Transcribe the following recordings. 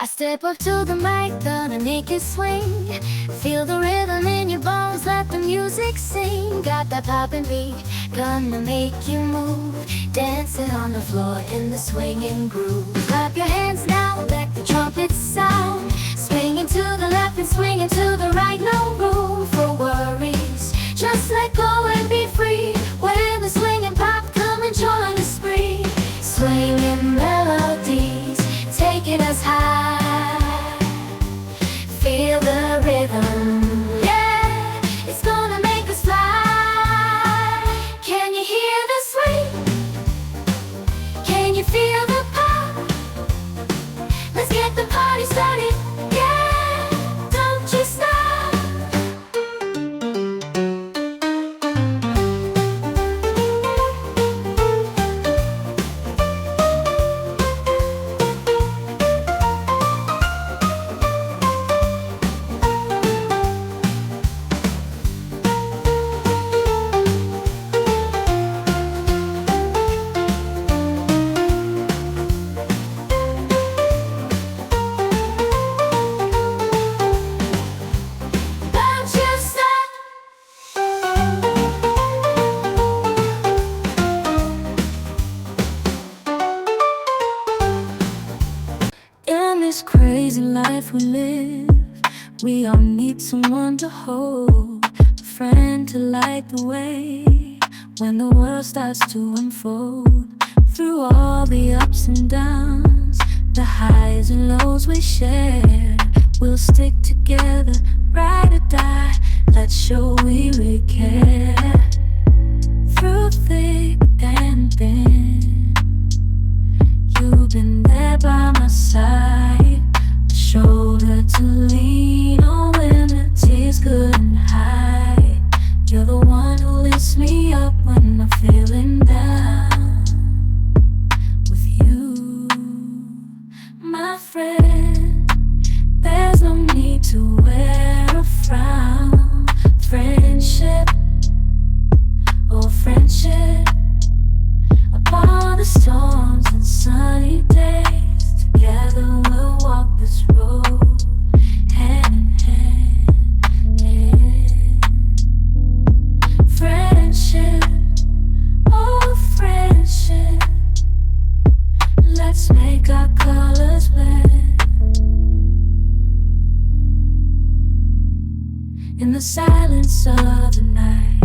I step up to the mic, gonna make it swing. Feel the rhythm in your bones, let the music sing. Got that poppin' beat, gonna make you move. Dancing on the floor in the swinging groove. Clap your hands now, let the trumpets sound. Swinging to the left and swinging to the right, no room for worries. Just let go and be free. When the swinging pop, come and join the spree. Swinging melodies, taking us high. Feel the rhythm, yeah, it's gonna make us fly. Can you hear the swing? Can you feel the pop? Let's get the party started, yeah, don't you stop. In this crazy life we live, we all need someone to hold, a friend to light the way when the world starts to unfold. Through all the ups and downs, the highs and lows we share, we'll stick together, ride or die. Let's show we really care. Through thick and thin, you've been there by my side, a shoulder to lean on when the tears couldn't hide. You're the one who lifts me up when I'm feeling down. With you, my friend, there's no need to wear a frown. Friendship, oh friendship, upon the storms and sunny days, together we'll walk this road, hand in hand. Friendship, oh friendship, let's make our colors blend. In the silence of the night,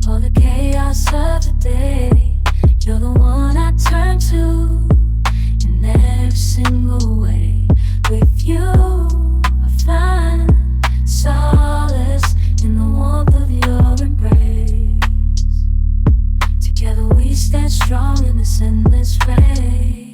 or the chaos of the day, you're the one I turn to in every single way. With you, I find solace in the warmth of your embrace. Together we stand strong in this endless race.